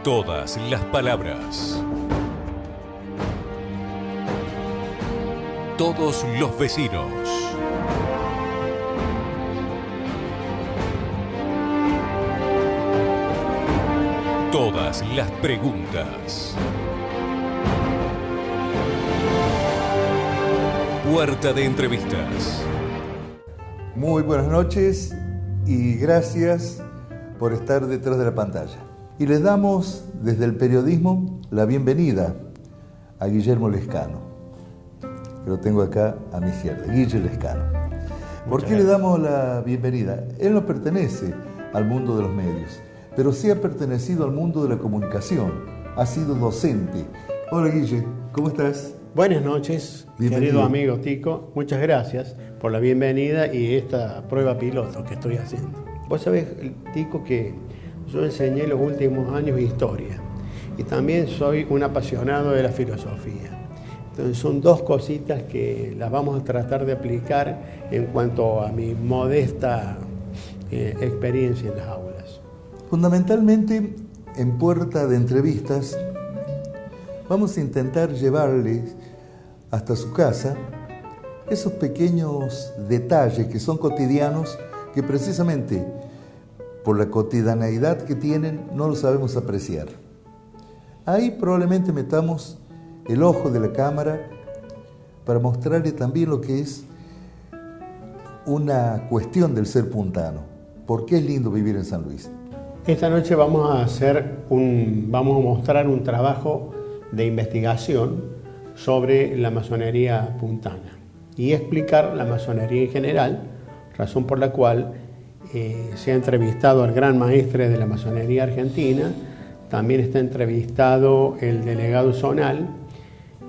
Todas las palabras. Todos los vecinos. Todas las preguntas. Puerta de entrevistas. Muy buenas noches y gracias por estar detrás de la pantalla. Y les damos desde el periodismo la bienvenida a Guillermo Lescano, que lo tengo acá a mi izquierda, Guillermo Lescano. ¿Por qué le damos la bienvenida? Él no pertenece al mundo de los medios, pero sí ha pertenecido al mundo de la comunicación, ha sido docente. Hola Guille, ¿cómo estás? Buenas noches, querido amigo Tico, muchas gracias por la bienvenida y esta prueba piloto que estoy haciendo. Vos sabés, Tico, que yo enseñé los últimos años historia y también soy un apasionado de la filosofía. Entonces son dos cositas que las vamos a tratar de aplicar en cuanto a mi modesta experiencia en las aulas. Fundamentalmente, en Puerta de Entrevistas, vamos a intentar llevarles hasta su casa esos pequeños detalles que son cotidianos, que precisamente por la cotidianeidad que tienen no lo sabemos apreciar. Ahí probablemente metamos el ojo de la cámara para mostrarle también lo que es una cuestión del ser puntano. ¿Por qué es lindo vivir en San Luis? Esta noche vamos a mostrar un trabajo de investigación sobre la masonería puntana y explicar la masonería en general, razón por la cual se ha entrevistado al gran maestre de la masonería argentina, también está entrevistado el delegado zonal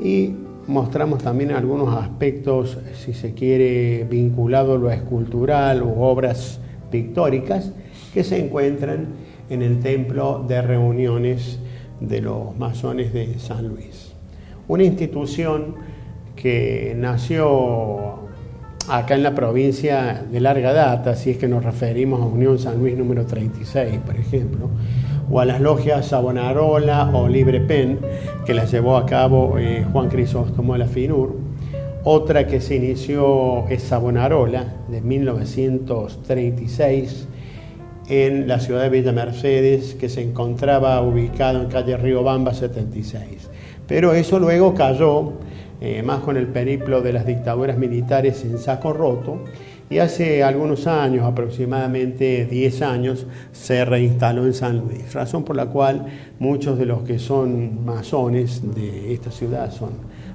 y mostramos también algunos aspectos, si se quiere, vinculados a lo escultural u obras pictóricas que se encuentran en el templo de reuniones de los masones de San Luis. Una institución que nació acá en la provincia de larga data, si es que nos referimos a Unión San Luis número 36, por ejemplo, o a las logias Savonarola o Libre Pen, que las llevó a cabo Juan Crisóstomo de la Finur. Otra que se inició es Savonarola, de 1936, en la ciudad de Villa Mercedes, que se encontraba ubicado en calle Riobamba 76. Pero eso luego cayó, más con el periplo de las dictaduras militares, en saco roto, y hace algunos años, aproximadamente 10 años, se reinstaló en San Luis, razón por la cual muchos de los que son masones de esta ciudad son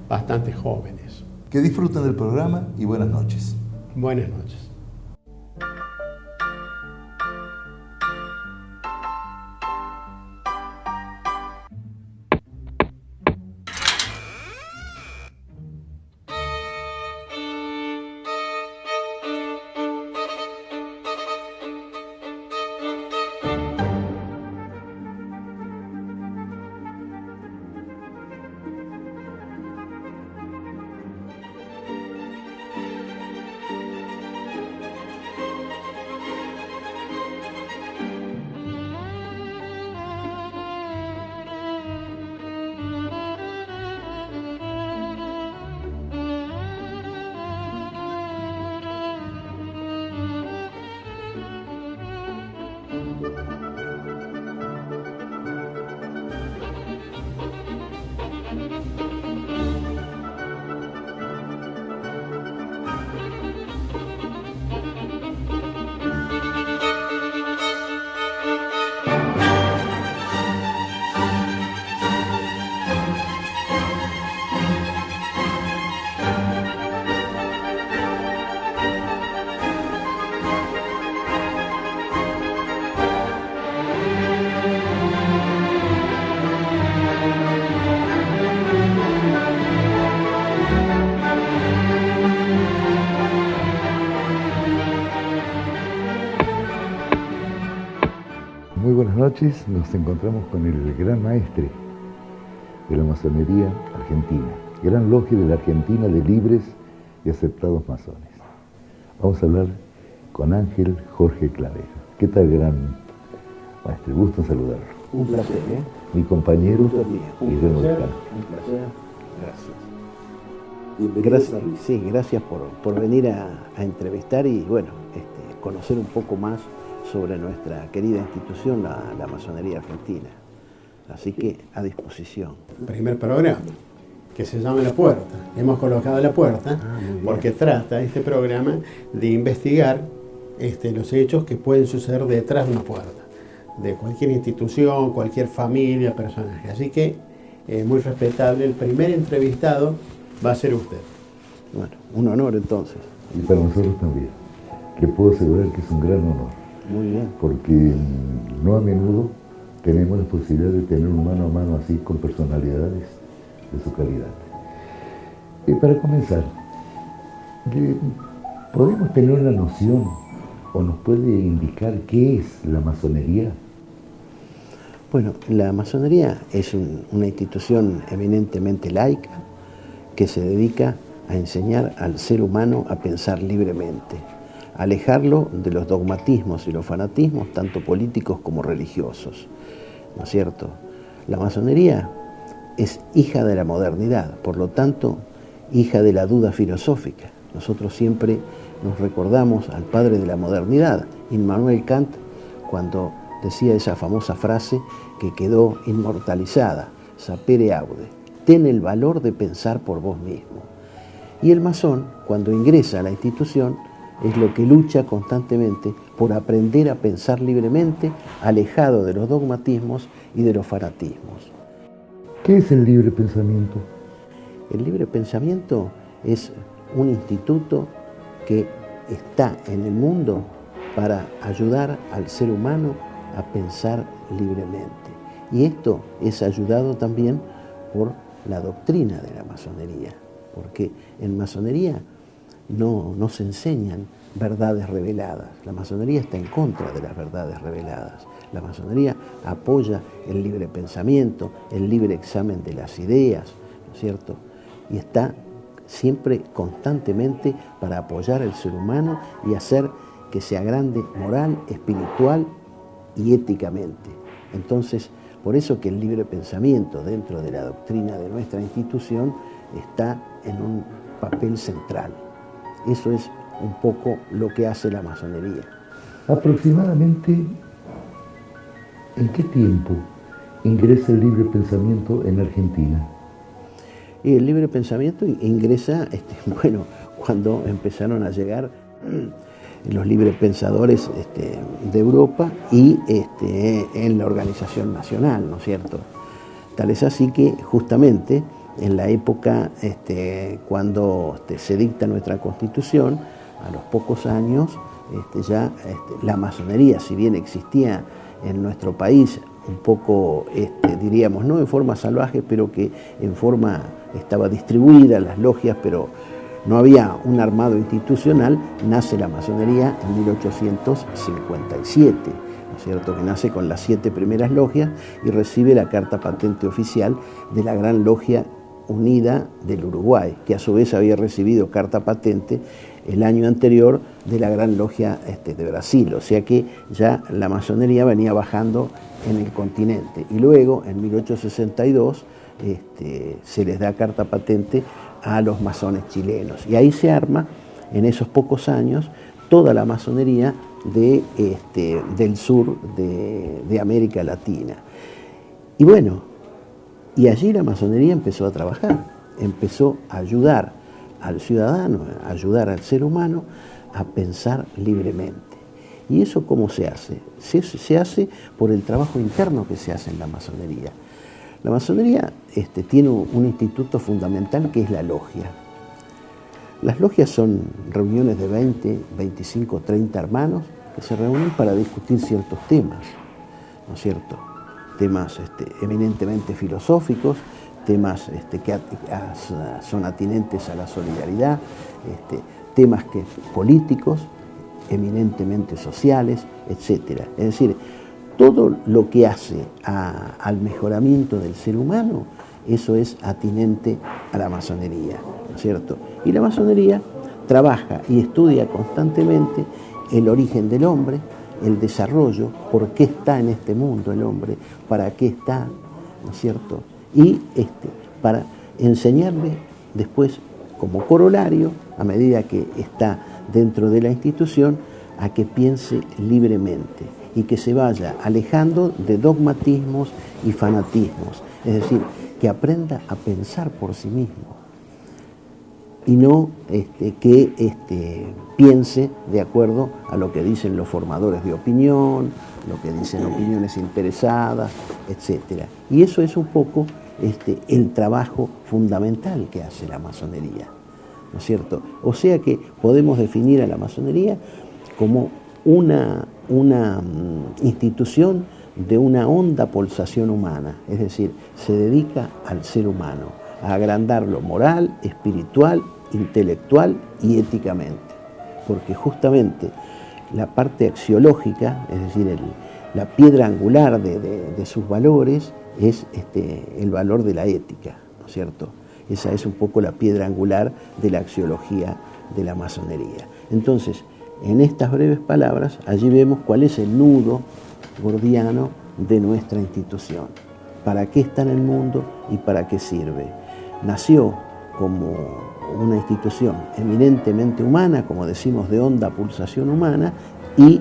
bastante jóvenes. Que disfruten del programa y buenas noches. Buenas noches. Muy buenas noches, nos encontramos con el gran maestre de la masonería argentina, gran logia de la Argentina de libres y aceptados masones. Vamos a hablar con Ángel Jorge Clavejo. ¿Qué tal, gran maestro? Gusto en saludarlo. Un placer, ¿eh? Mi compañero Un Guillermo placer, Elcano. un placer. Gracias. Gracias, sí, gracias por venir a entrevistar y bueno, conocer un poco más sobre nuestra querida institución, la Masonería Argentina. Así que a disposición. Primer programa, que se llama La Puerta. Hemos colocado La Puerta porque trata este programa de investigar los hechos que pueden suceder detrás de una puerta, de cualquier institución, cualquier familia, personaje. Así que, muy respetable, el primer entrevistado va a ser usted. Bueno, un honor entonces. Y para nosotros también. Le puedo asegurar que es un gran honor, Muy bien. porque no a menudo tenemos la posibilidad de tener un mano a mano así con personalidades de su calidad. Para comenzar, ¿podemos tener una noción o nos puede indicar qué es la masonería? Bueno, la masonería es una institución eminentemente laica que se dedica a enseñar al ser humano a pensar libremente, a alejarlo de los dogmatismos y los fanatismos, tanto políticos como religiosos, ¿no es cierto? La masonería es hija de la modernidad, por lo tanto, hija de la duda filosófica. Nosotros siempre nos recordamos al padre de la modernidad, Immanuel Kant, cuando decía esa famosa frase que quedó inmortalizada, sapere aude, ten el valor de pensar por vos mismo. Y el masón, cuando ingresa a la institución, es lo que lucha constantemente por aprender a pensar libremente, alejado de los dogmatismos y de los fanatismos. ¿Qué es el libre pensamiento? El libre pensamiento es un instituto que está en el mundo para ayudar al ser humano a pensar libremente. Y esto es ayudado también por la doctrina de la masonería, porque en masonería no se enseñan verdades reveladas. La masonería está en contra de las verdades reveladas. La masonería apoya el libre pensamiento, el libre examen de las ideas, ¿no es cierto? Y está siempre constantemente para apoyar al ser humano y hacer que se agrande moral, espiritual y éticamente. Entonces, por eso que el libre pensamiento dentro de la doctrina de nuestra institución está en un papel central. Eso es un poco lo que hace la masonería. Aproximadamente, ¿en qué tiempo ingresa el libre pensamiento en Argentina? Y el libre pensamiento ingresa, bueno, cuando empezaron a llegar los libres pensadores de Europa y en la organización nacional, ¿no es cierto? Tal es así que justamente en la época cuando se dicta nuestra Constitución, a los pocos años la masonería, si bien existía en nuestro país un poco, diríamos, no en forma salvaje, pero que en forma estaba distribuida las logias, pero no había un armado institucional, nace la masonería en 1857, ¿no es cierto?, que nace con las 7 primeras logias y recibe la carta patente oficial de la Gran Logia Unida del Uruguay, que a su vez había recibido carta patente el año anterior de la Gran Logia de Brasil, o sea que ya la masonería venía bajando en el continente. Y luego, en 1862, se les da carta patente a los masones chilenos. Y ahí se arma, en esos pocos años, toda la masonería del sur de América Latina. Y bueno, y allí la masonería empezó a trabajar, empezó a ayudar al ciudadano, a ayudar al ser humano a pensar libremente. ¿Y eso cómo se hace? Se hace por el trabajo interno que se hace en la masonería. La masonería tiene un instituto fundamental que es la logia. Las logias son reuniones de 20, 25, 30 hermanos que se reúnen para discutir ciertos temas, ¿no es cierto? Temas eminentemente filosóficos, temas que son atinentes a la solidaridad, temas políticos, eminentemente sociales, etc. Es decir, todo lo que hace al mejoramiento del ser humano, eso es atinente a la masonería, ¿no es cierto? Y la masonería trabaja y estudia constantemente el origen del hombre, el desarrollo, por qué está en este mundo el hombre, para qué está, ¿no es cierto? Y para enseñarle después, como corolario, a medida que está dentro de la institución, a que piense libremente y que se vaya alejando de dogmatismos y fanatismos. Es decir, que aprenda a pensar por sí mismo y no que piense de acuerdo a lo que dicen los formadores de opinión, lo que dicen opiniones interesadas, etc. Y eso es un poco el trabajo fundamental que hace la masonería, ¿no es cierto? O sea que podemos definir a la masonería como una institución de una honda pulsación humana, es decir, se dedica al ser humano, a agrandarlo moral, espiritual, intelectual y éticamente, porque justamente la parte axiológica, es decir, la piedra angular de sus valores es el valor de la ética, ¿no es cierto? Esa es un poco la piedra angular de la axiología de la masonería. Entonces, en estas breves palabras, allí vemos cuál es el nudo gordiano de nuestra institución, para qué está en el mundo y para qué sirve. Nació como una institución eminentemente humana, como decimos, de honda pulsación humana, y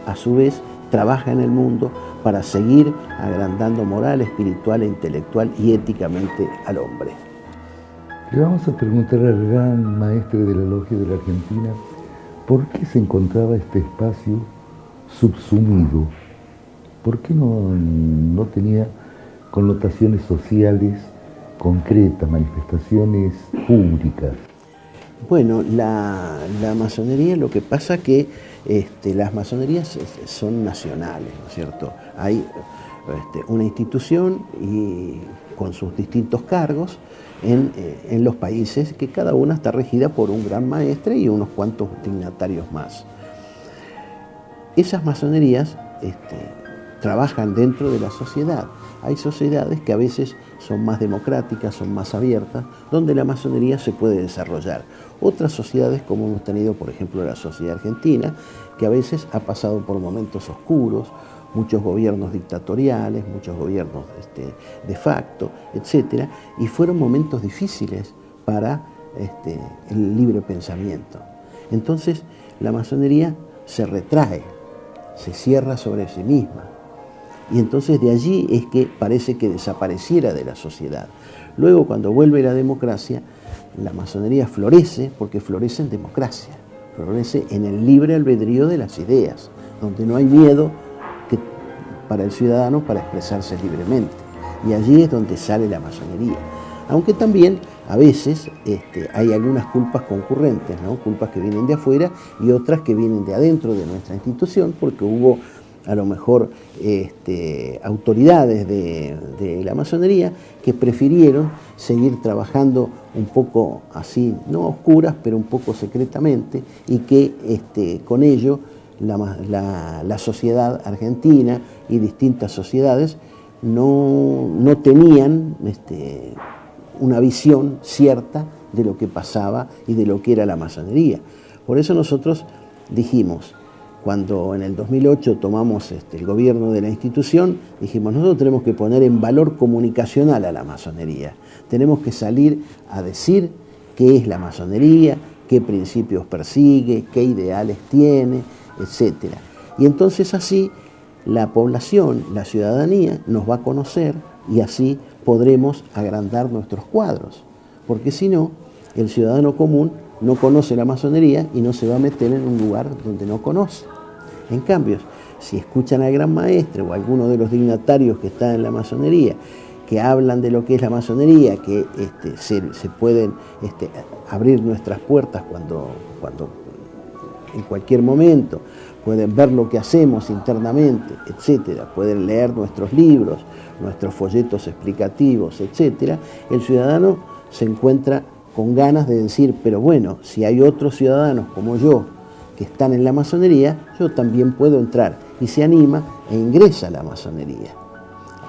a su vez trabaja en el mundo para seguir agrandando moral, espiritual, intelectual y éticamente al hombre. Le vamos a preguntar al gran maestre de la logia de la Argentina, ¿por qué se encontraba este espacio subsumido? ¿Por qué no tenía connotaciones sociales concretas, manifestaciones públicas? Bueno, la masonería, lo que pasa que las masonerías son nacionales, ¿no es cierto? Hay una institución y con sus distintos cargos en los países, que cada una está regida por un gran maestre y unos cuantos dignatarios más. Esas masonerías trabajan dentro de la sociedad. Hay sociedades que a veces son más democráticas, son más abiertas, donde la masonería se puede desarrollar. Otras sociedades, como hemos tenido, por ejemplo, la sociedad argentina, que a veces ha pasado por momentos oscuros, muchos gobiernos dictatoriales, muchos gobiernos de facto, etc. Y fueron momentos difíciles para el libre pensamiento. Entonces, la masonería se retrae, se cierra sobre sí misma. Y entonces de allí es que parece que desapareciera de la sociedad. Luego, cuando vuelve la democracia, la masonería florece, porque florece en democracia, florece en el libre albedrío de las ideas, donde no hay miedo para el ciudadano para expresarse libremente. Y allí es donde sale la masonería. Aunque también a veces hay algunas culpas concurrentes, ¿no? Culpas que vienen de afuera y otras que vienen de adentro de nuestra institución, porque hubo a lo mejor autoridades de la masonería que prefirieron seguir trabajando un poco así, no a oscuras, pero un poco secretamente, y que con ello la sociedad argentina y distintas sociedades no tenían una visión cierta de lo que pasaba y de lo que era la masonería. Por eso nosotros dijimos, cuando en el 2008 tomamos el gobierno de la institución, dijimos, nosotros tenemos que poner en valor comunicacional a la masonería. Tenemos que salir a decir qué es la masonería, qué principios persigue, qué ideales tiene, etc. Y entonces así la población, la ciudadanía, nos va a conocer y así podremos agrandar nuestros cuadros. Porque si no, el ciudadano común no conoce la masonería y no se va a meter en un lugar donde no conoce. En cambio, si escuchan al gran maestre o a alguno de los dignatarios que están en la masonería, que hablan de lo que es la masonería, que se pueden abrir nuestras puertas cuando en cualquier momento, pueden ver lo que hacemos internamente, etcétera, pueden leer nuestros libros, nuestros folletos explicativos, etcétera, el ciudadano se encuentra con ganas de decir, pero bueno, si hay otros ciudadanos como yo que están en la masonería, yo también puedo entrar, y se anima e ingresa a la masonería.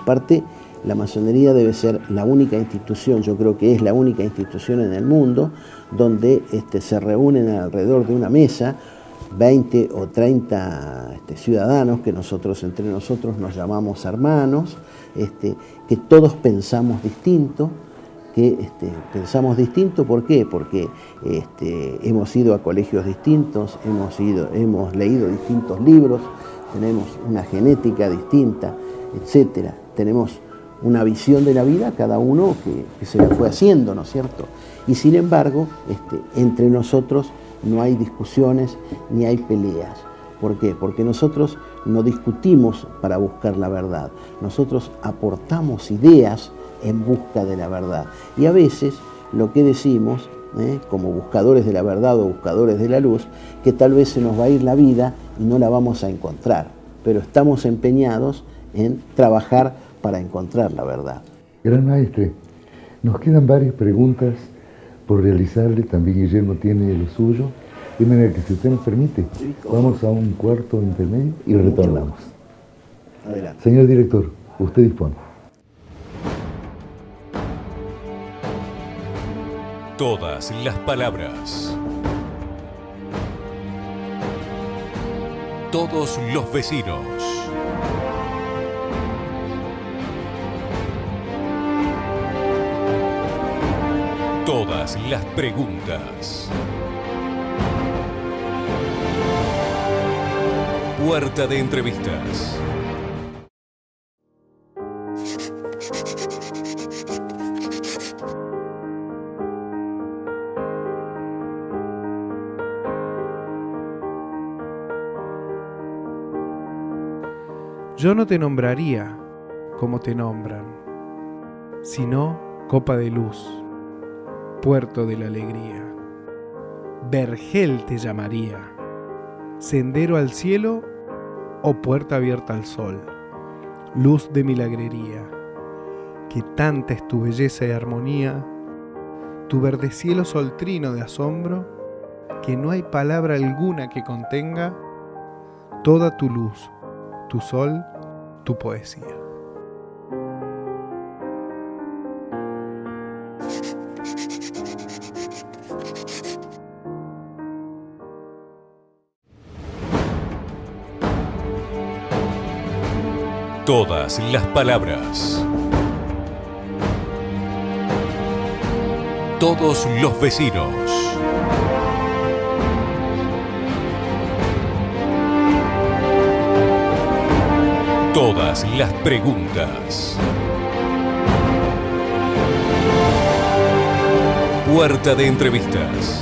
Aparte, la masonería debe ser la única institución, yo creo que es la única institución en el mundo, donde se reúnen alrededor de una mesa 20 o 30 ciudadanos que nosotros entre nosotros nos llamamos hermanos, que todos pensamos distinto, ¿por qué? Porque hemos ido a colegios distintos, hemos leído distintos libros, tenemos una genética distinta, etcétera. Tenemos una visión de la vida, cada uno que se la fue haciendo, ¿no es cierto? Y sin embargo, entre nosotros no hay discusiones ni hay peleas. ¿Por qué? Porque nosotros no discutimos para buscar la verdad. Nosotros aportamos ideas en busca de la verdad. Y a veces lo que decimos, como buscadores de la verdad o buscadores de la luz, que tal vez se nos va a ir la vida y no la vamos a encontrar. Pero estamos empeñados en trabajar para encontrar la verdad. Gran maestre, nos quedan varias preguntas por realizarle, también Guillermo tiene lo suyo, de manera que si usted nos permite, vamos a un cuarto intermedio y retornamos. Adelante. Señor director, usted dispone. Todas las palabras. Todos los vecinos. Todas las preguntas. Puerta de entrevistas. Yo no te nombraría como te nombran, sino copa de luz, puerto de la alegría. Vergel te llamaría, sendero al cielo o puerta abierta al sol, luz de milagrería, que tanta es tu belleza y armonía, tu verde cielo soltrino de asombro, que no hay palabra alguna que contenga toda tu luz, tu sol, tu poesía. Todas las palabras. Todos los vecinos. Todas las preguntas. Puerta de entrevistas.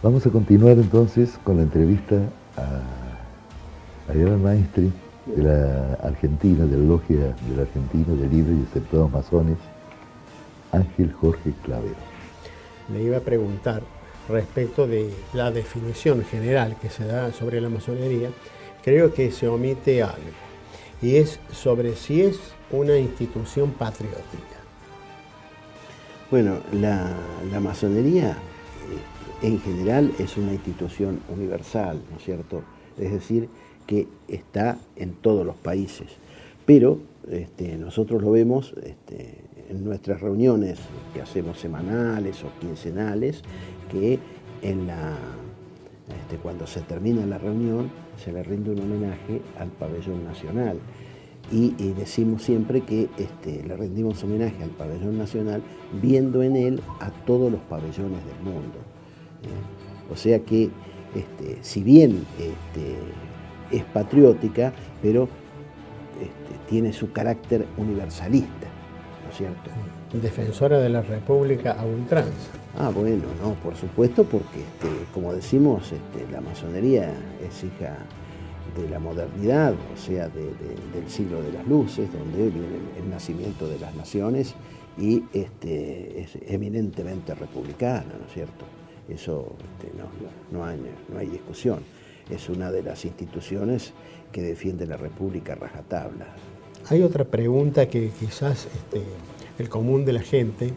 Vamos a continuar entonces con la entrevista a gran maestre de la Argentina, de la Logia de la Argentina, de Libres y Aceptados Masones, Ángel Jorge Clavero. Le iba a preguntar respecto de la definición general que se da sobre la masonería. Creo que se omite algo, y es sobre si es una institución patriótica. Bueno, la masonería en general es una institución universal, ¿no es cierto? Es decir, que está en todos los países. Pero nosotros lo vemos en nuestras reuniones que hacemos semanales o quincenales, que cuando se termina la reunión se le rinde un homenaje al pabellón nacional. Y decimos siempre que le rendimos homenaje al pabellón nacional viendo en él a todos los pabellones del mundo. O sea que, si bien es patriótica, pero tiene su carácter universalista, ¿no es cierto? Defensora de la República a ultranza. Ah, bueno, no, por supuesto, porque, como decimos, la masonería es hija de la modernidad, o sea, del siglo de las luces, donde viene el nacimiento de las naciones, y es eminentemente republicana, ¿no es cierto? Eso no hay discusión. Es una de las instituciones que defiende la República a rajatabla. Hay otra pregunta que quizás el común de la gente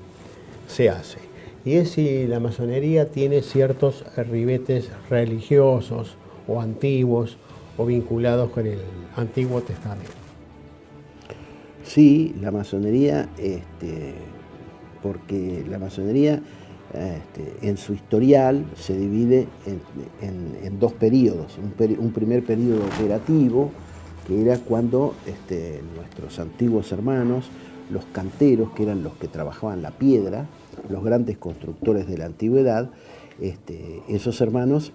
se hace, y es si la masonería tiene ciertos ribetes religiosos o antiguos o vinculados con el Antiguo Testamento. Sí, la masonería porque la masonería en su historial se divide en dos periodos. Un primer periodo operativo, que era cuando nuestros antiguos hermanos, los canteros, que eran los que trabajaban la piedra, los grandes constructores de la antigüedad, esos hermanos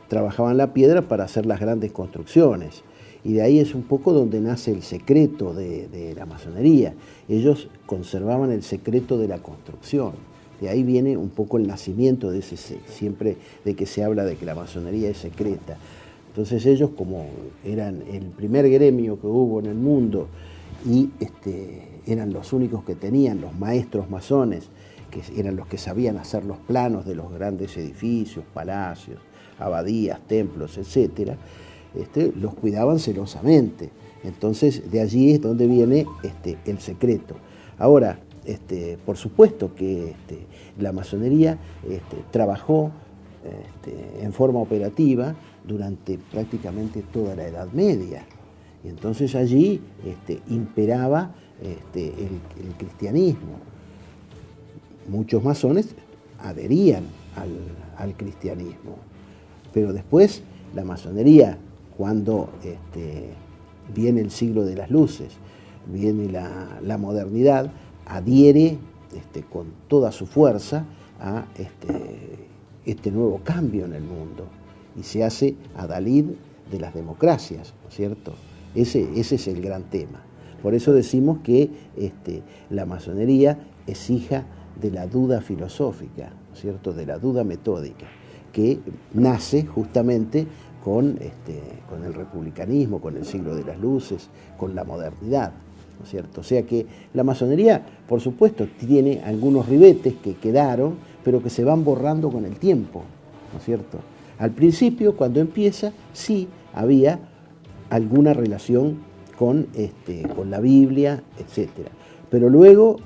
trabajaban la piedra para hacer las grandes construcciones. Y de ahí es un poco donde nace el secreto de la masonería. Ellos conservaban el secreto de la construcción. De ahí viene un poco el nacimiento de siempre de que se habla de que la masonería es secreta. Entonces ellos, como eran el primer gremio que hubo en el mundo y eran los únicos que tenían, los maestros masones, que eran los que sabían hacer los planos de los grandes edificios, palacios, abadías, templos, etc., los cuidaban celosamente. Entonces de allí es donde viene el secreto. Ahora, por supuesto que la masonería trabajó en forma operativa durante prácticamente toda la Edad Media. Y entonces allí imperaba el cristianismo. Muchos masones adherían al cristianismo, pero después la masonería, cuando viene el siglo de las luces, viene la modernidad, adhiere con toda su fuerza a este nuevo cambio en el mundo y se hace adalid de las democracias, ¿no es cierto? Ese es el gran tema. Por eso decimos que la masonería es hija de la duda filosófica, ¿no es cierto?, de la duda metódica, que nace justamente con el republicanismo, con el siglo de las luces, con la modernidad, ¿no es cierto? O sea que la masonería, por supuesto, tiene algunos ribetes que quedaron, pero que se van borrando con el tiempo, ¿no es cierto? Al principio, cuando empieza, sí había alguna relación con la Biblia, etcétera. Pero luego,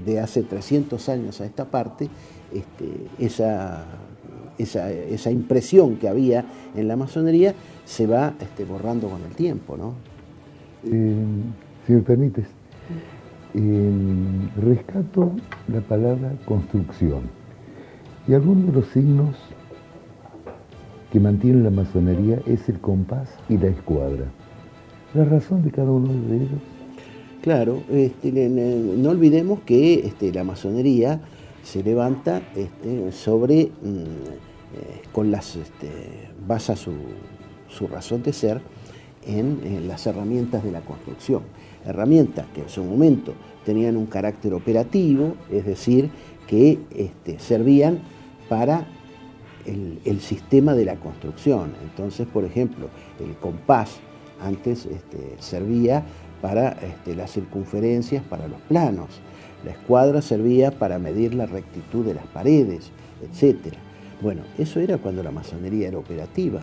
de hace 300 años a esta parte, esa impresión que había en la masonería se va borrando con el tiempo, ¿no? Si me permites, rescato la palabra construcción y algunos de los signos que mantienen la masonería es el compás y la escuadra. ¿La razón de cada uno de ellos? Claro, no olvidemos que la masonería se levanta sobre, basa su razón de ser en las herramientas de la construcción. Herramientas que en su momento tenían un carácter operativo, es decir, que servían para el sistema de la construcción. Entonces, por ejemplo, el compás antes servía para las circunferencias, para los planos. La escuadra servía para medir la rectitud de las paredes, etc. Bueno, eso era cuando la masonería era operativa.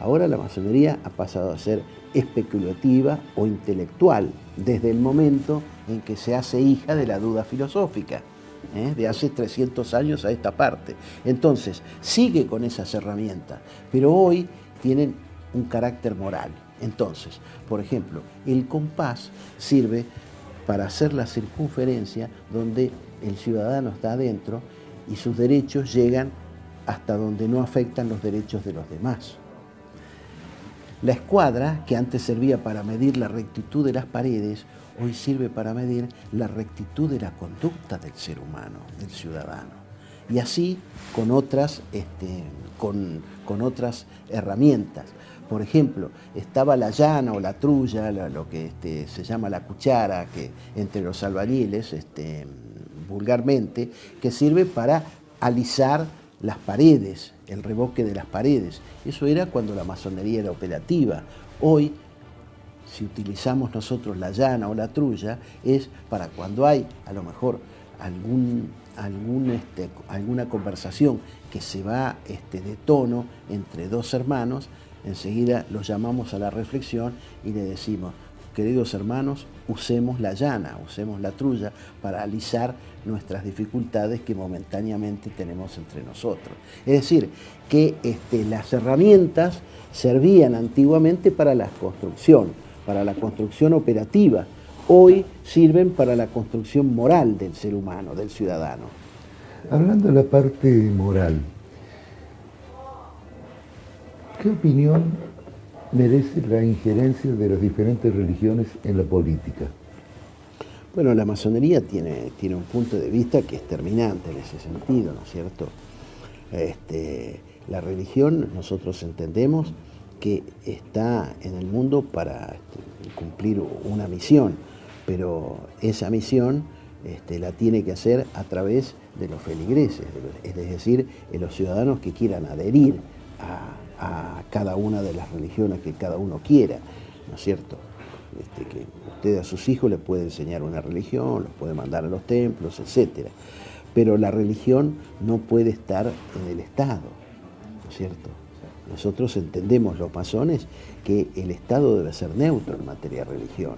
Ahora la masonería ha pasado a ser especulativa o intelectual, desde el momento en que se hace hija de la duda filosófica, de hace 300 años a esta parte. Entonces, sigue con esas herramientas, pero hoy tienen un carácter moral. Entonces, por ejemplo, el compás sirve para hacer la circunferencia donde el ciudadano está adentro y sus derechos llegan hasta donde no afectan los derechos de los demás. La escuadra, que antes servía para medir la rectitud de las paredes, hoy sirve para medir la rectitud de la conducta del ser humano, del ciudadano. Y así con otras herramientas. Por ejemplo, estaba la llana o la trulla, lo que se llama la cuchara, que entre los albañiles, vulgarmente, que sirve para alisar las paredes, el revoque de las paredes. Eso era cuando la masonería era operativa. Hoy, si utilizamos nosotros la llana o la trulla, es para cuando hay a lo mejor alguna conversación que se va de tono entre dos hermanos, enseguida los llamamos a la reflexión y le decimos: queridos hermanos, usemos la llana, usemos la trulla para alisar nuestras dificultades que momentáneamente tenemos entre nosotros. Es decir, que las herramientas servían antiguamente para la construcción operativa. hoy sirven para la construcción moral del ser humano, del ciudadano. Hablando de la parte moral, ¿qué opinión merece la injerencia de las diferentes religiones en la política? Bueno, la masonería tiene un punto de vista que es terminante en ese sentido, ¿no es cierto? La religión, nosotros entendemos que está en el mundo para cumplir una misión, pero esa misión la tiene que hacer a través de los feligreses, es decir, de los ciudadanos que quieran adherir a cada una de las religiones que cada uno quiera, ¿no es cierto? Que usted a sus hijos les puede enseñar una religión, los puede mandar a los templos, etc. Pero la religión no puede estar en el Estado, ¿no es cierto? Nosotros entendemos, los masones, que el Estado debe ser neutro en materia de religión.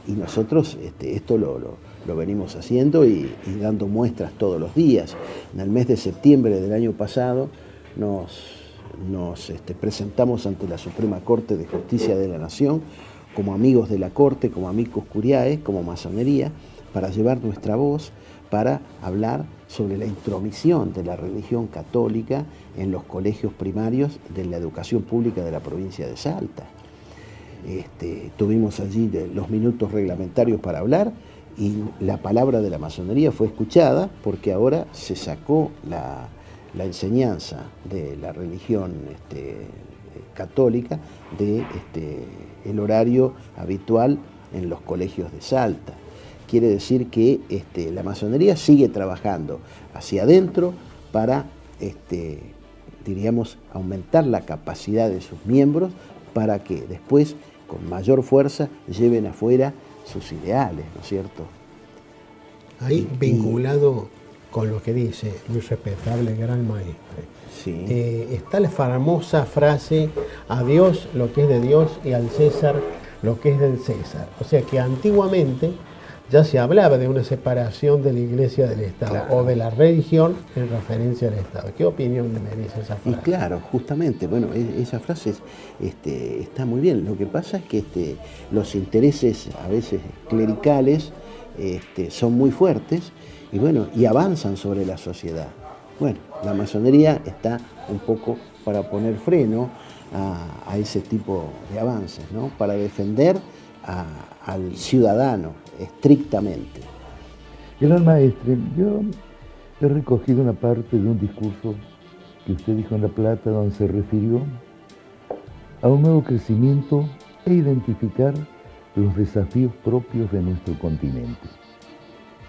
Y nosotros esto lo venimos haciendo y dando muestras todos los días. En el mes de septiembre del año pasado nos presentamos ante la Suprema Corte de Justicia de la Nación como amigos de la Corte, como amicus curiae, como masonería, para llevar nuestra voz, para hablar sobre la intromisión de la religión católica en los colegios primarios de la educación pública de la provincia de Salta. Tuvimos allí los minutos reglamentarios para hablar y la palabra de la masonería fue escuchada porque ahora se sacó la enseñanza de la religión católica de el horario habitual en los colegios de Salta. Quiere decir que la masonería sigue trabajando hacia adentro para, diríamos, aumentar la capacidad de sus miembros para que después, con mayor fuerza, lleven afuera sus ideales, ¿no es cierto? Ahí vinculado con lo que dice muy respetable gran maestre. Sí. Está la famosa frase: a Dios lo que es de Dios y al César lo que es del César. O sea que antiguamente ya se hablaba de una separación de la Iglesia del Estado, claro, o de la religión en referencia al Estado. ¿Qué opinión le merece esa frase? Y claro, justamente, bueno, esa frase está muy bien. Lo que pasa es que los intereses a veces clericales son muy fuertes y bueno, y avanzan sobre la sociedad. Bueno, la masonería está un poco para poner freno a ese tipo de avances, ¿no? Para defender al ciudadano estrictamente. Gran maestre, yo he recogido una parte de un discurso que usted dijo en La Plata, donde se refirió a un nuevo crecimiento e identificar los desafíos propios de nuestro continente.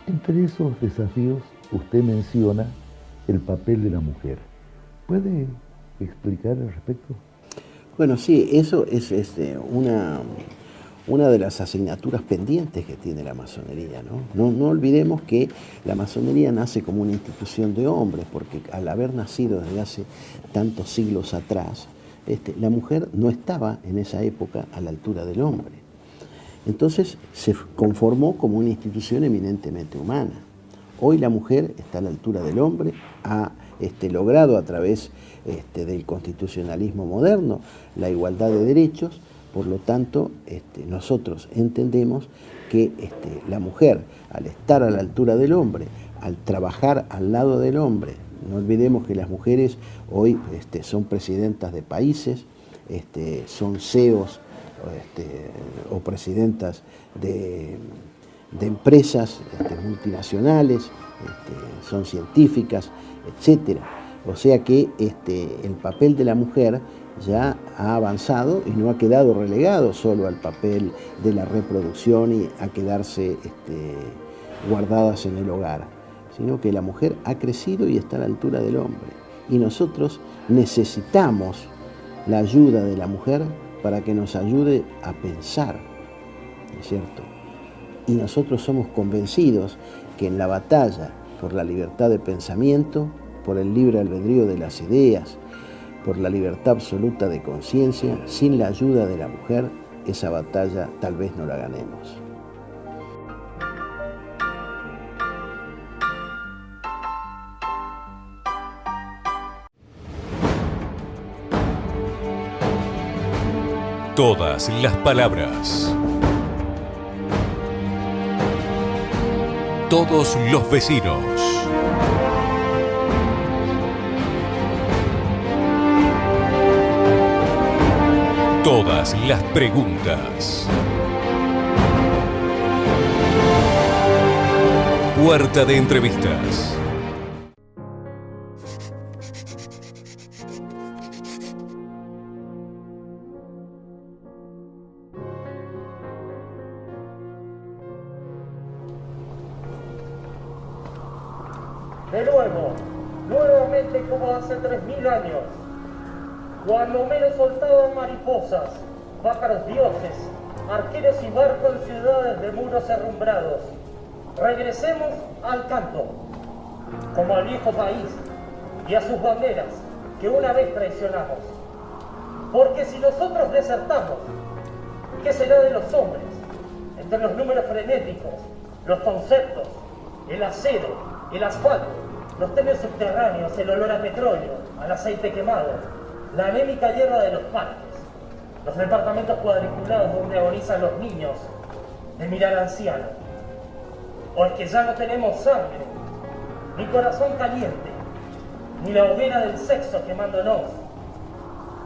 Entre esos desafíos, usted menciona el papel de la mujer. ¿Puede explicar al respecto? Bueno, sí, eso es una de las asignaturas pendientes que tiene la masonería, ¿no? No olvidemos que la masonería nace como una institución de hombres, porque al haber nacido desde hace tantos siglos atrás, la mujer no estaba en esa época a la altura del hombre. Entonces se conformó como una institución eminentemente humana. Hoy la mujer está a la altura del hombre, ha logrado a través del constitucionalismo moderno la igualdad de derechos. Por lo tanto, nosotros entendemos que la mujer, al estar a la altura del hombre, al trabajar al lado del hombre, no olvidemos que las mujeres hoy son presidentas de países, son CEOs o presidentas de empresas multinacionales, son científicas, etc. O sea que el papel de la mujer ya ha avanzado y no ha quedado relegado solo al papel de la reproducción y a quedarse guardadas en el hogar, sino que la mujer ha crecido y está a la altura del hombre. Y nosotros necesitamos la ayuda de la mujer para que nos ayude a pensar, ¿no es cierto? Y nosotros somos convencidos que en la batalla por la libertad de pensamiento, por el libre albedrío de las ideas, por la libertad absoluta de conciencia, sin la ayuda de la mujer, esa batalla tal vez no la ganemos. Todas las palabras. Todos los vecinos. Todas las preguntas. Puerta de entrevistas. De nuevo, nuevamente como hace 3000 años, cuando menos soltaban mariposas, pájaros dioses, arqueros y barcos en ciudades de muros herrumbrados. Regresemos al canto, como al viejo país y a sus banderas que una vez traicionamos. Porque si nosotros desertamos, ¿qué será de los hombres? Entre los números frenéticos, los conceptos, el acero, el asfalto, los trenes subterráneos, el olor a petróleo, al aceite quemado, la anémica hierba de los parques, los departamentos cuadriculados donde agonizan los niños de mirar anciano. O es que ya no tenemos sangre, ni corazón caliente, ni la hoguera del sexo quemándonos,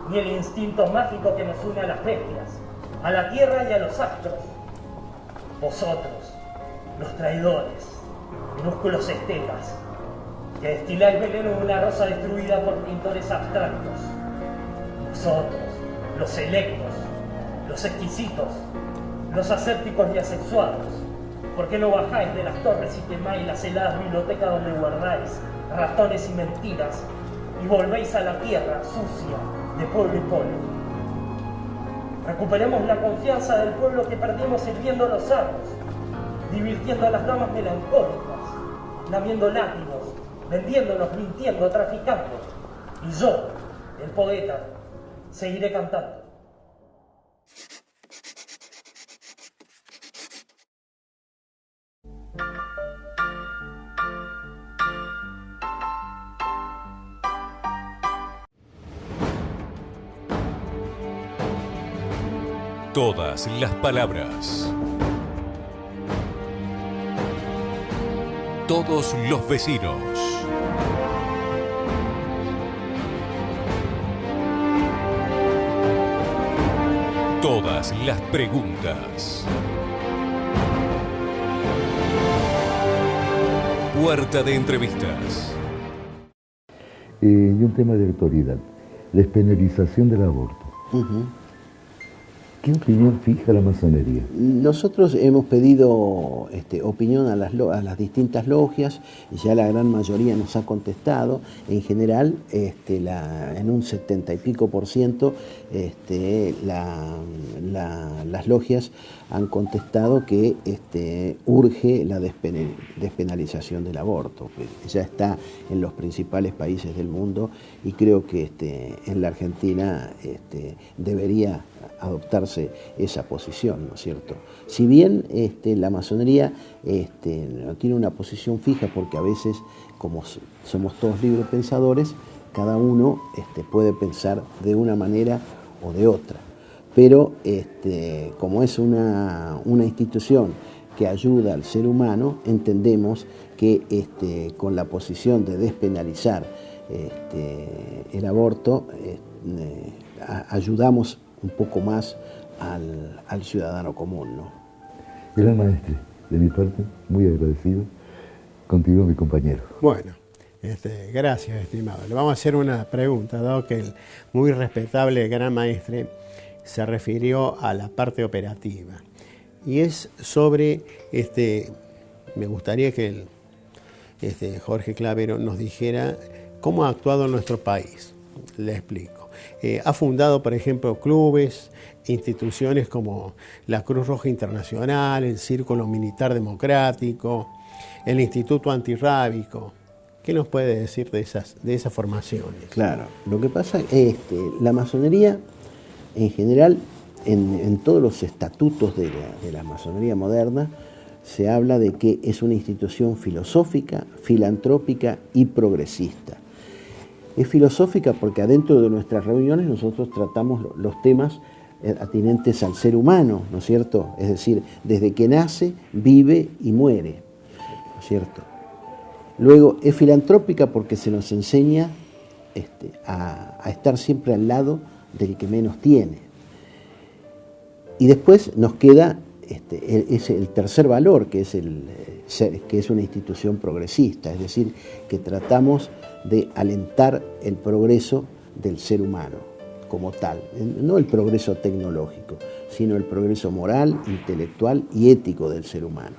ni el instinto mágico que nos une a las bestias, a la tierra y a los astros. Vosotros, los traidores, minúsculos estetas, que destiláis veneno en una rosa destruida por pintores abstractos. Vosotros, los selectos, los exquisitos, los asépticos y asexuados, ¿por qué no bajáis de las torres y quemáis las heladas bibliotecas donde guardáis ratones y mentiras y volvéis a la tierra sucia de pueblo y pueblo? Recuperemos la confianza del pueblo que perdimos sirviendo los amos, divirtiendo a las damas melancólicas, lamiendo látigos, vendiéndonos, mintiendo, traficando. Y yo, el poeta, seguiré cantando. Todas las palabras. Todos los vecinos. Todas las preguntas. Puerta de entrevistas. Y un tema de actualidad, despenalización del aborto. ¿Qué opinión fija la masonería? Nosotros hemos pedido opinión a las distintas logias y ya la gran mayoría nos ha contestado. En general, en un 70 y pico %, las logias han contestado que urge la despenalización del aborto, que ya está en los principales países del mundo y creo que en la Argentina debería adoptarse esa posición, ¿no es cierto? Si bien la masonería no tiene una posición fija, porque a veces, como somos todos libres pensadores, cada uno puede pensar de una manera o de otra. Pero como es una institución que ayuda al ser humano, entendemos que con la posición de despenalizar el aborto, ayudamos un poco más al ciudadano común, ¿no? Gran maestre, de mi parte, muy agradecido. Continúa mi compañero. Bueno, gracias, estimado. Le vamos a hacer una pregunta, dado que el muy respetable gran maestre se refirió a la parte operativa. Y es sobre, me gustaría que Jorge Clavero nos dijera cómo ha actuado en nuestro país. Le explico. Ha fundado, por ejemplo, clubes, instituciones como la Cruz Roja Internacional, el Círculo Militar Democrático, el Instituto Antirrábico. ¿Qué nos puede decir de esas formaciones? Claro, lo que pasa es que la masonería, en general, en todos los estatutos de la masonería moderna, se habla de que es una institución filosófica, filantrópica y progresista. Es filosófica porque adentro de nuestras reuniones nosotros tratamos los temas atinentes al ser humano, ¿no es cierto? Es decir, desde que nace, vive y muere. es cierto? Luego es filantrópica porque se nos enseña a estar siempre al lado del que menos tiene. Y después nos queda es el tercer valor, que es una institución progresista, es decir, que tratamos de alentar el progreso del ser humano como tal, no el progreso tecnológico, sino el progreso moral, intelectual y ético del ser humano.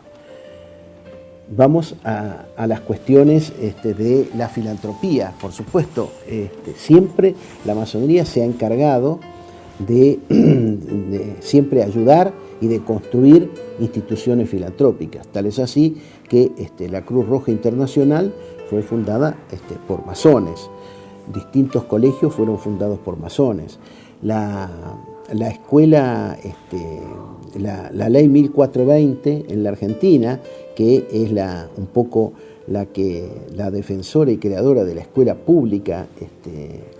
Vamos a las cuestiones de la filantropía. Por supuesto, siempre la masonería se ha encargado de siempre ayudar y de construir instituciones filantrópicas. Tal es así que la Cruz Roja Internacional fue fundada por masones. Distintos colegios fueron fundados por masones. La escuela, la ley 1420 en la Argentina, que es un poco la defensora y creadora de la escuela pública,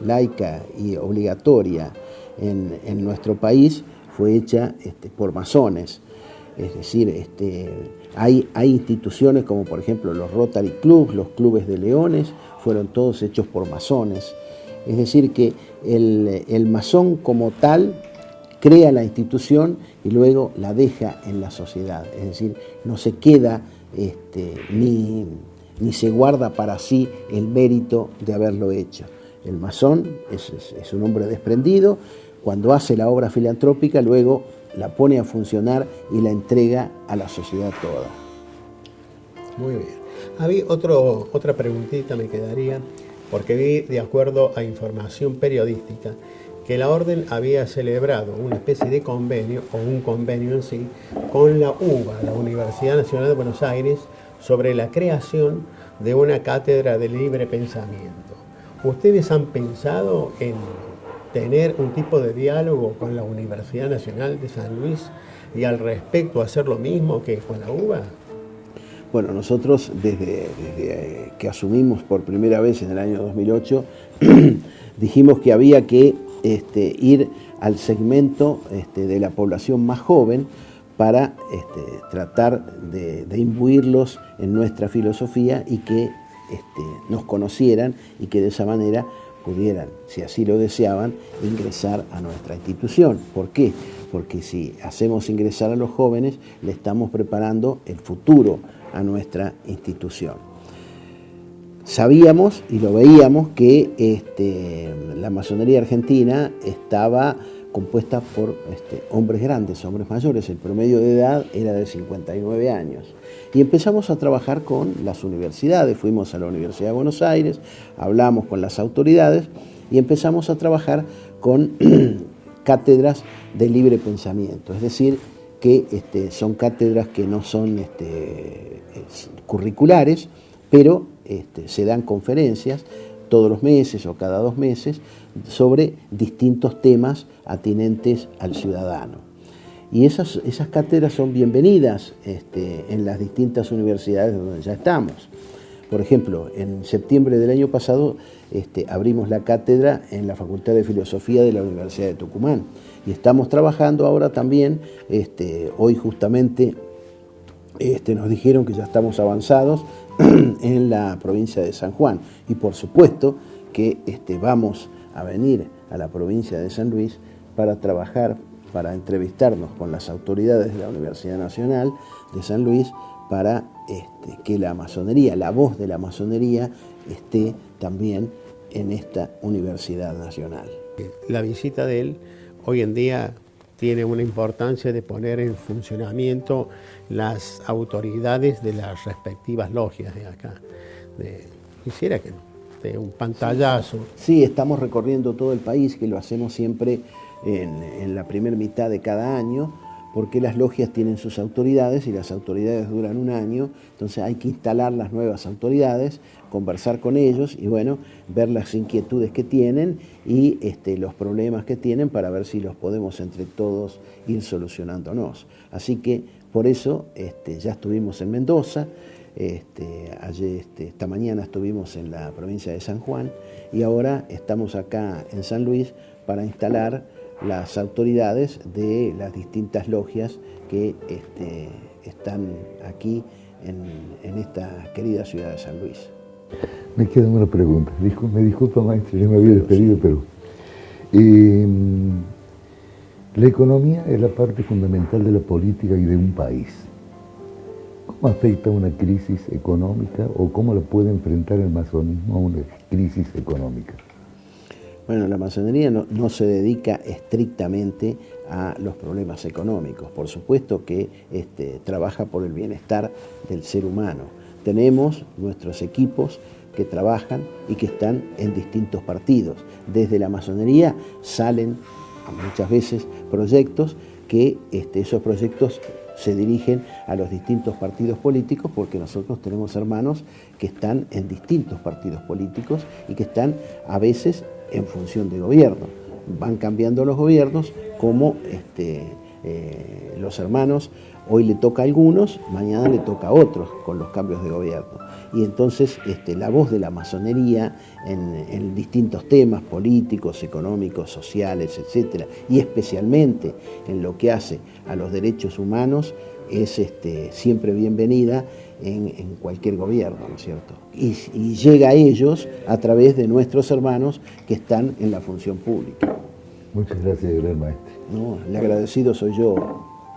laica y obligatoria en nuestro país, fue hecha por masones. Es decir, hay instituciones como por ejemplo los Rotary Clubs, los clubes de leones, fueron todos hechos por masones. Es decir, que el masón como tal crea la institución y luego la deja en la sociedad. Es decir, no se queda ni se guarda para sí el mérito de haberlo hecho. El masón es un hombre desprendido. Cuando hace la obra filantrópica, luego la pone a funcionar y la entrega a la sociedad toda. Muy bien. Había otra preguntita me quedaría, porque vi, de acuerdo a información periodística, que la orden había celebrado una especie de convenio, o un convenio en sí, con la UBA, la Universidad Nacional de Buenos Aires, sobre la creación de una cátedra de libre pensamiento. ¿Ustedes han pensado en tener un tipo de diálogo con la Universidad Nacional de San Luis y al respecto hacer lo mismo que con la UBA? Bueno, nosotros desde que asumimos por primera vez en el año 2008, dijimos que había que ir al segmento de la población más joven para tratar de imbuirlos en nuestra filosofía y que nos conocieran y que de esa manera pudieran, si así lo deseaban, ingresar a nuestra institución. ¿Por qué? Porque si hacemos ingresar a los jóvenes, le estamos preparando el futuro a nuestra institución. Sabíamos y lo veíamos que la masonería argentina estaba compuesta por hombres grandes, hombres mayores. El promedio de edad era de 59 años. Y empezamos a trabajar con las universidades. Fuimos a la Universidad de Buenos Aires, hablamos con las autoridades y empezamos a trabajar con cátedras de libre pensamiento. Es decir, que son cátedras que no son curriculares, pero se dan conferencias todos los meses o cada 2 meses sobre distintos temas atinentes al ciudadano. Y esas cátedras son bienvenidas en las distintas universidades donde ya estamos. Por ejemplo, en septiembre del año pasado abrimos la cátedra en la Facultad de Filosofía de la Universidad de Tucumán. Y estamos trabajando ahora también, hoy justamente nos dijeron que ya estamos avanzados en la provincia de San Juan. Y por supuesto que vamos a venir a la provincia de San Luis para trabajar, para entrevistarnos con las autoridades de la Universidad Nacional de San Luis para que la masonería, la voz de la masonería, esté también en esta Universidad Nacional. La visita de él hoy en día tiene una importancia de poner en funcionamiento las autoridades de las respectivas logias de acá. Quisiera que de un pantallazo. Sí, estamos recorriendo todo el país, que lo hacemos siempre en la primera mitad de cada año, porque las logias tienen sus autoridades y las autoridades duran un año, entonces hay que instalar las nuevas autoridades, conversar con ellos y bueno, ver las inquietudes que tienen y los problemas que tienen para ver si los podemos entre todos ir solucionándonos. Así que por eso ya estuvimos en Mendoza, esta mañana estuvimos en la provincia de San Juan y ahora estamos acá en San Luis para instalar las autoridades de las distintas logias que están aquí en esta querida ciudad de San Luis. Me queda una pregunta. Me disculpa, maestro, yo me había despedido, pero la economía es la parte fundamental de la política y de un país. ¿Cómo afecta una crisis económica o cómo la puede enfrentar el masonismo a una crisis económica? Bueno, la masonería no se dedica estrictamente a los problemas económicos. Por supuesto que trabaja por el bienestar del ser humano. Tenemos nuestros equipos que trabajan y que están en distintos partidos. Desde la masonería salen muchas veces proyectos que esos proyectos se dirigen a los distintos partidos políticos, porque nosotros tenemos hermanos que están en distintos partidos políticos y que están a veces en función de gobierno. Van cambiando los gobiernos, como los hermanos, hoy le toca a algunos, mañana le toca a otros con los cambios de gobierno. Y entonces la voz de la masonería en distintos temas políticos, económicos, sociales, etcétera, y especialmente en lo que hace a los derechos humanos, es siempre bienvenida en cualquier gobierno, ¿no es cierto? Y llega a ellos a través de nuestros hermanos que están en la función pública. Muchas gracias, gran maestro. No, el agradecido soy yo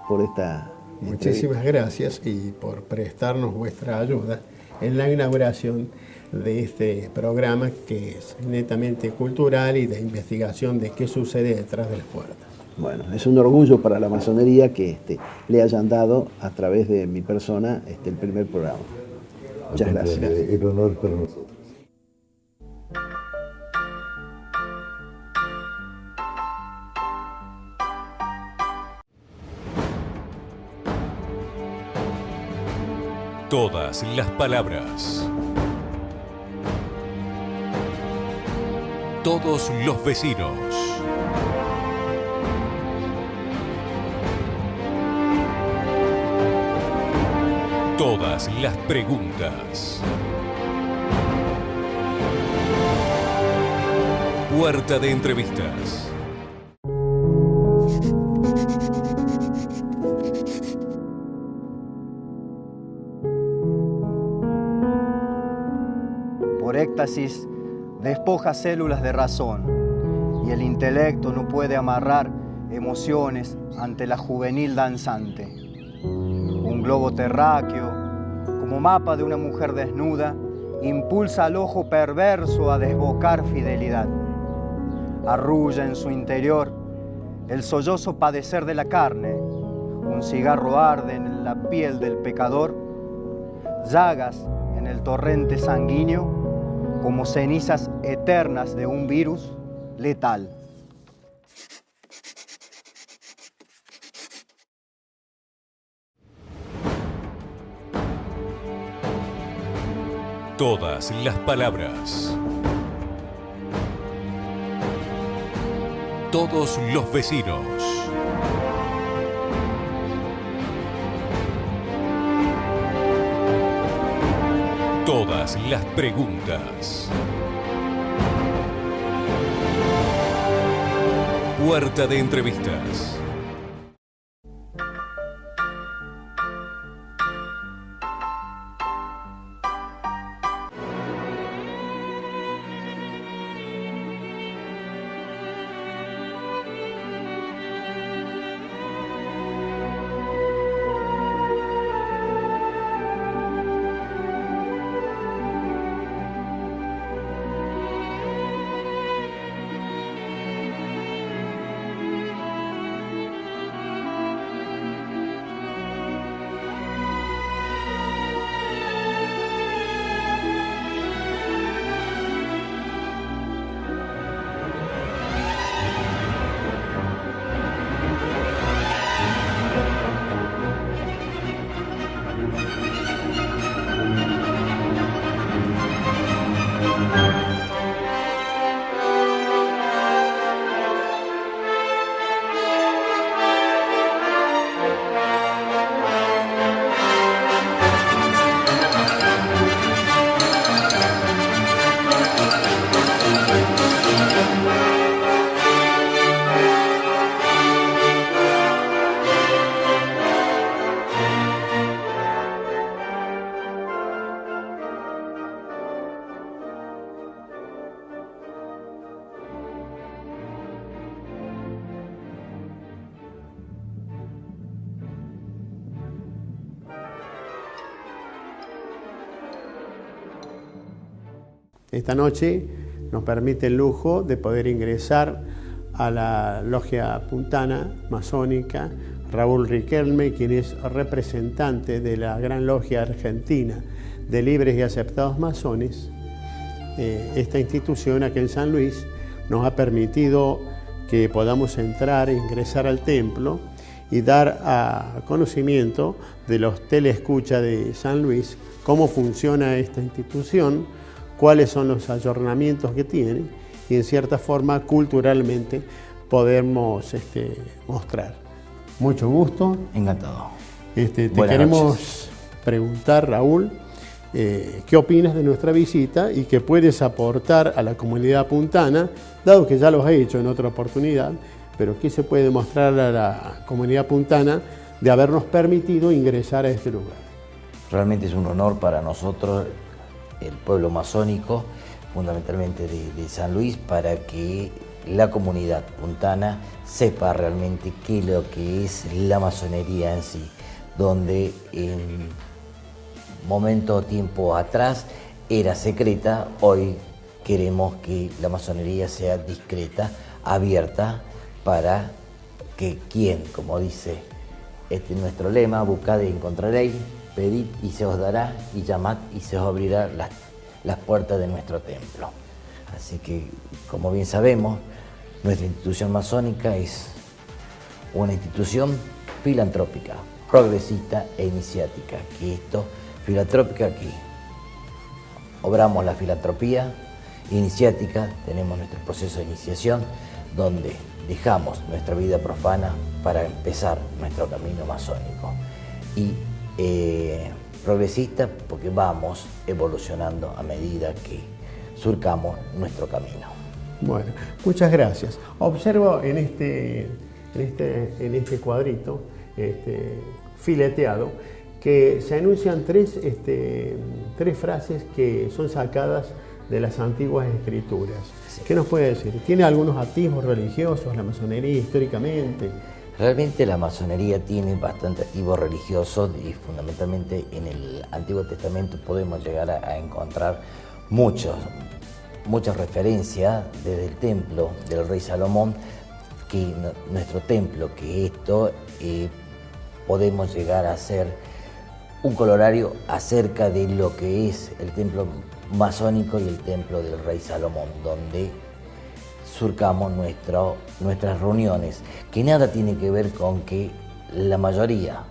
por esta Muchísimas gracias y por prestarnos vuestra ayuda en la inauguración de este programa, que es netamente cultural y de investigación de qué sucede detrás de las puertas. Bueno, es un orgullo para la masonería que le hayan dado a través de mi persona el primer programa. Muchas gracias. El honor para nosotros. Todas las palabras. Todos los vecinos. Todas las preguntas. Puerta de entrevistas. Por éxtasis despoja células de razón y el intelecto no puede amarrar emociones ante la juvenil danzante. Un globo terráqueo, como mapa de una mujer desnuda, impulsa al ojo perverso a desbocar fidelidad. Arrulla en su interior el sollozo padecer de la carne, un cigarro arde en la piel del pecador, llagas en el torrente sanguíneo, como cenizas eternas de un virus letal. Todas las palabras. Todos los vecinos. Todas las preguntas. Puerta de entrevistas. Esta noche nos permite el lujo de poder ingresar a la logia puntana masónica Raúl Riquelme, quien es representante de la Gran Logia Argentina de Libres y Aceptados Masones. Esta institución aquí en San Luis nos ha permitido que podamos entrar e ingresar al templo y dar a conocimiento de los teleescuchas de San Luis cómo funciona esta institución, cuáles son los ayornamientos que tiene y en cierta forma culturalmente podemos mostrar. Mucho gusto. Encantado. Te Buenas queremos noches. preguntar, Raúl, ¿qué opinas de nuestra visita y qué puedes aportar a la comunidad puntana, dado que ya lo has hecho en otra oportunidad, pero qué se puede mostrar a la comunidad puntana de habernos permitido ingresar a este lugar? Realmente es un honor para nosotros, el pueblo masónico, fundamentalmente de San Luis, para que la comunidad puntana sepa realmente qué es lo que es la masonería en sí, donde en momento tiempo atrás era secreta, hoy queremos que la masonería sea discreta, abierta, para que quien, como dice nuestro lema, buscad y encontraréis, pedid y se os dará, y llamad y se os abrirá las puertas de nuestro templo. Así que, como bien sabemos, nuestra institución masónica es una institución filantrópica, progresista e iniciática. Que esto, filantrópica, que obramos la filantropía, iniciática, tenemos nuestro proceso de iniciación, donde dejamos nuestra vida profana para empezar nuestro camino masónico. Y progresista porque vamos evolucionando a medida que surcamos nuestro camino. Bueno, muchas gracias. Observo en este cuadrito fileteado que se anuncian tres frases que son sacadas de las antiguas escrituras. Sí. ¿Qué nos puede decir? ¿Tiene algunos atisbos religiosos la masonería históricamente? Realmente la masonería tiene bastante atisbos religiosos y fundamentalmente en el Antiguo Testamento podemos llegar a encontrar muchas referencias desde el templo del rey Salomón, que nuestro templo, que esto podemos llegar a hacer un colorario acerca de lo que es el templo masónico y el templo del rey Salomón, donde surcamos nuestras reuniones, que nada tiene que ver con que la mayoría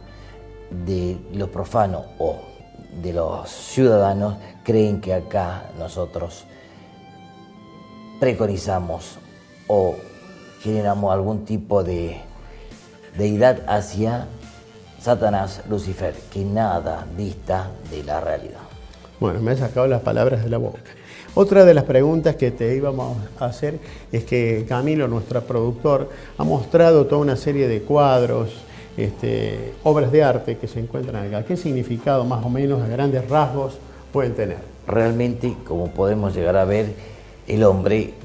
de los profanos o de los ciudadanos creen que acá nosotros preconizamos o generamos algún tipo de deidad hacia Satanás, Lucifer, que nada dista de la realidad. Bueno, me he sacado las palabras de la boca. Otra de las preguntas que te íbamos a hacer es que Camilo, nuestro productor, ha mostrado toda una serie de cuadros, obras de arte que se encuentran acá. ¿Qué significado más o menos a grandes rasgos pueden tener? Realmente, como podemos llegar a ver, el hombre,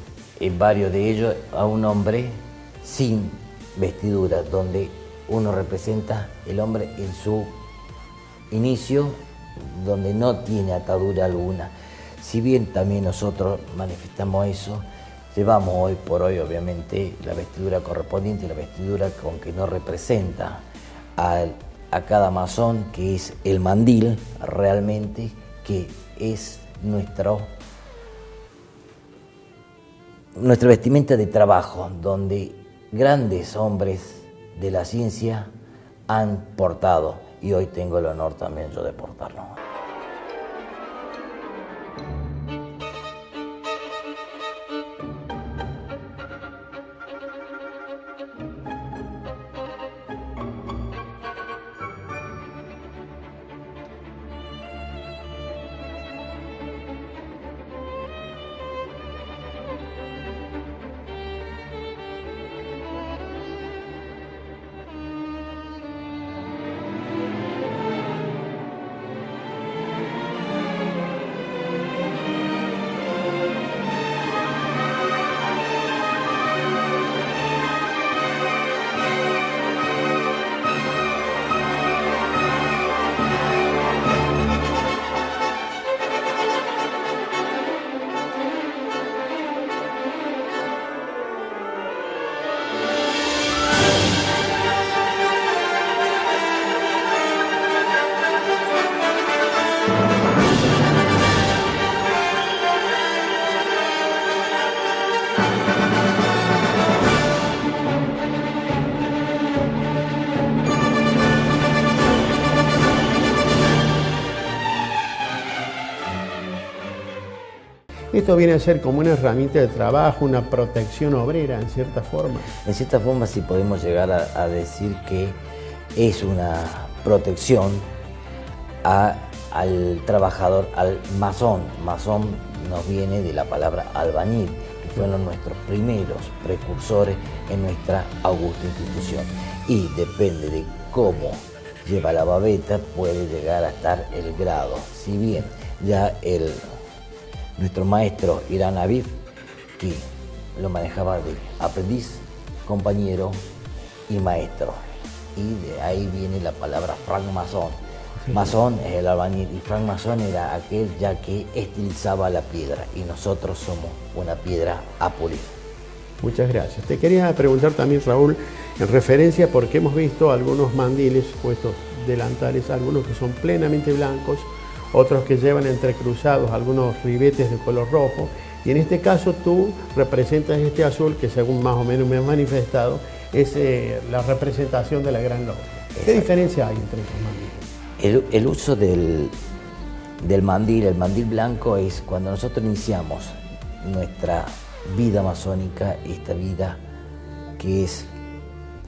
en varios de ellos, a un hombre sin vestidura, donde uno representa el hombre en su inicio, donde no tiene atadura alguna. Si bien también nosotros manifestamos eso, llevamos hoy por hoy obviamente la vestidura correspondiente, la vestidura con que nos representa a cada masón, que es el mandil realmente, que es nuestra vestimenta de trabajo, donde grandes hombres de la ciencia han portado, y hoy tengo el honor también yo de portarlo. Esto viene a ser como una herramienta de trabajo, una protección obrera en cierta forma. En cierta forma sí podemos llegar a decir que es una protección al trabajador, al masón. Masón nos viene de la palabra albañil, que fueron nuestros primeros precursores en nuestra augusta institución. Y depende de cómo lleva la babeta, puede llegar a estar el grado. Si bien ya nuestro maestro Irán Aviv, que lo manejaba de aprendiz, compañero y maestro. Y de ahí viene la palabra francmasón. Masón es el albañil y francmasón era aquel ya que estilizaba la piedra, y nosotros somos una piedra a pulir. Muchas gracias. Te quería preguntar también, Raúl, en referencia, porque hemos visto algunos mandiles o estos delantales, algunos que son plenamente blancos, otros que llevan entrecruzados algunos ribetes de color rojo, y en este caso tú representas este azul que, según más o menos me has manifestado, es la representación de la Gran Logia. ¿Qué diferencia hay entre estos mandiles? El uso del mandil, el mandil blanco, es cuando nosotros iniciamos nuestra vida masónica, esta vida que es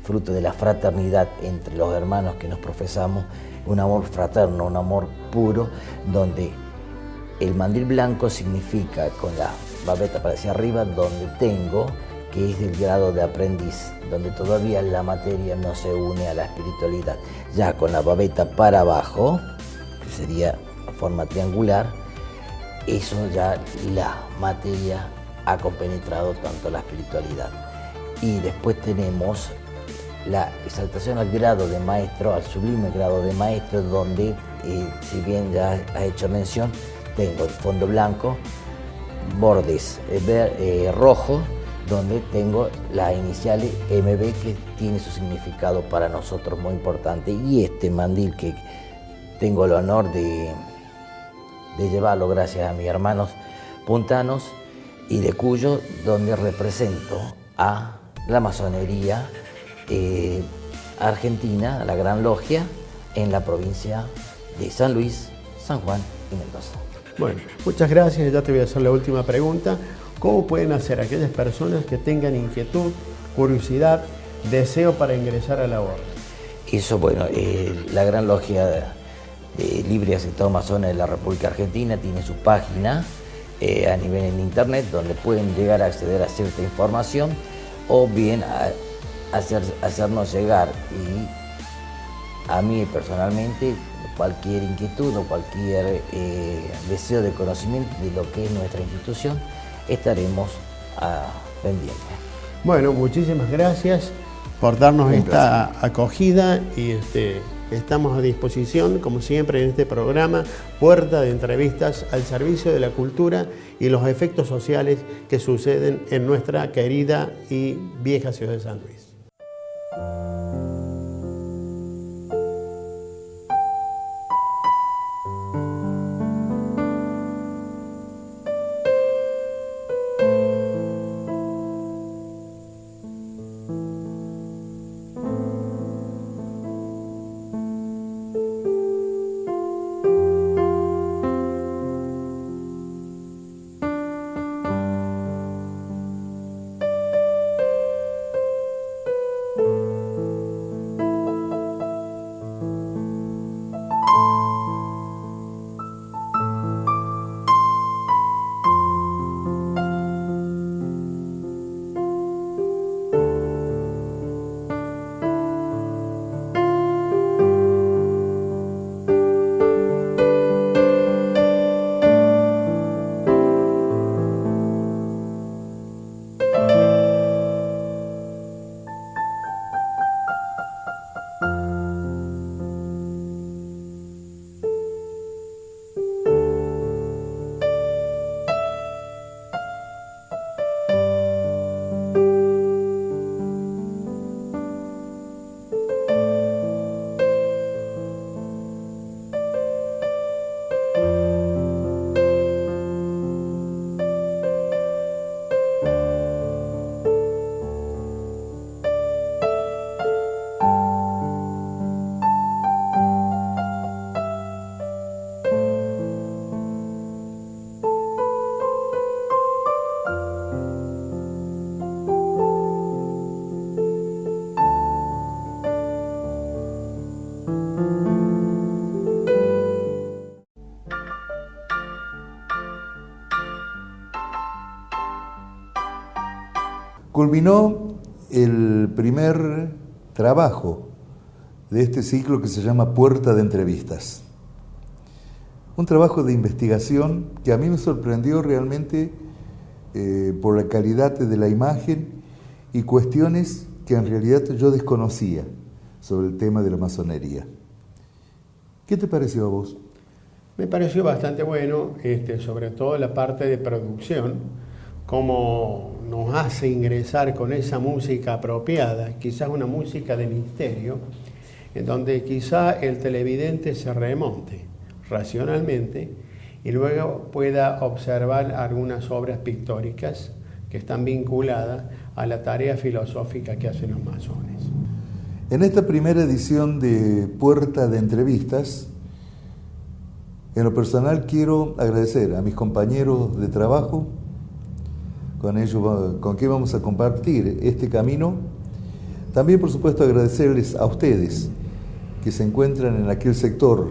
fruto de la fraternidad entre los hermanos que nos profesamos, un amor fraterno, un amor puro, donde el mandil blanco significa con la babeta para hacia arriba, donde tengo, que es el grado de aprendiz, donde todavía la materia no se une a la espiritualidad. Ya con la babeta para abajo, que sería forma triangular, eso ya la materia ha compenetrado tanto la espiritualidad. Y después tenemos la exaltación al grado de maestro, al sublime grado de maestro, donde, si bien ya ha hecho mención, tengo el fondo blanco, bordes rojo, donde tengo las iniciales MB, que tiene su significado para nosotros muy importante. Y este mandil que tengo el honor de llevarlo gracias a mis hermanos puntanos, y de Cuyo, donde represento a la masonería argentina, a la Gran Logia, en la provincia de San Luis, San Juan y Mendoza. Bueno, muchas gracias. Ya te voy a hacer la última pregunta. ¿Cómo pueden hacer aquellas personas que tengan inquietud, curiosidad, deseo para ingresar a la orden? Eso, bueno, la Gran Logia Libre y Aceptado Masones de la República Argentina tiene su página a nivel en internet, donde pueden llegar a acceder a cierta información, o bien hacernos llegar, y a mí personalmente, cualquier inquietud o cualquier deseo de conocimiento de lo que es nuestra institución, estaremos pendientes. Bueno, muchísimas gracias por darnos esta acogida, y estamos a disposición, como siempre, en este programa, Puerta de Entrevistas, al servicio de la cultura y los efectos sociales que suceden en nuestra querida y vieja ciudad de San Luis. Culminó el primer trabajo de este ciclo que se llama Puerta de Entrevistas. Un trabajo de investigación que a mí me sorprendió realmente por la calidad de la imagen y cuestiones que en realidad yo desconocía sobre el tema de la masonería. ¿Qué te pareció a vos? Me pareció bastante bueno, sobre todo la parte de producción, cómo nos hace ingresar con esa música apropiada, quizás una música de misterio, en donde quizá el televidente se remonte racionalmente y luego pueda observar algunas obras pictóricas que están vinculadas a la tarea filosófica que hacen los masones. En esta primera edición de Puerta de Entrevistas, en lo personal quiero agradecer a mis compañeros de trabajo, con quien vamos a compartir este camino. También, por supuesto, agradecerles a ustedes que se encuentran en aquel sector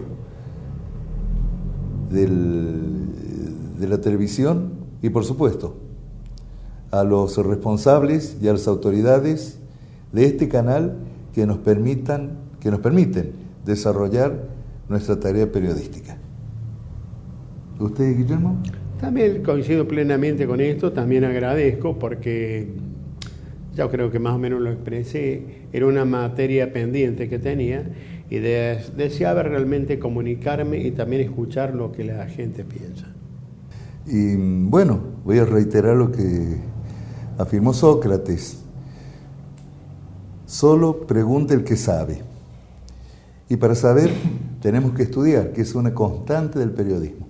de la televisión y, por supuesto, a los responsables y a las autoridades de este canal que nos permiten desarrollar nuestra tarea periodística. ¿Usted, Guillermo? También coincido plenamente con esto, también agradezco porque yo creo que más o menos lo expresé, era una materia pendiente que tenía y deseaba realmente comunicarme y también escuchar lo que la gente piensa. Y bueno, voy a reiterar lo que afirmó Sócrates: solo pregunta el que sabe. Y para saber tenemos que estudiar, que es una constante del periodismo.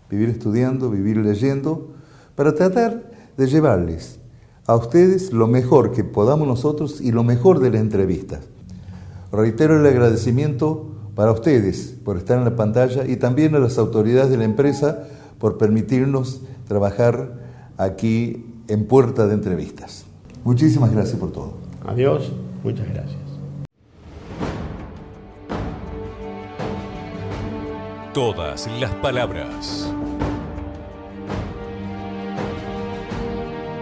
Vivir estudiando, vivir leyendo, para tratar de llevarles a ustedes lo mejor que podamos nosotros y lo mejor de la entrevista. Reitero el agradecimiento para ustedes por estar en la pantalla y también a las autoridades de la empresa por permitirnos trabajar aquí en Puerta de Entrevistas. Muchísimas gracias por todo. Adiós, muchas gracias. Todas las palabras.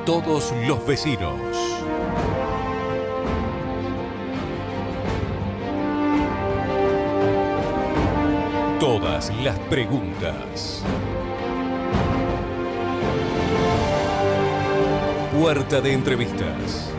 Todos los vecinos. Todas las preguntas. Puerta de Entrevistas.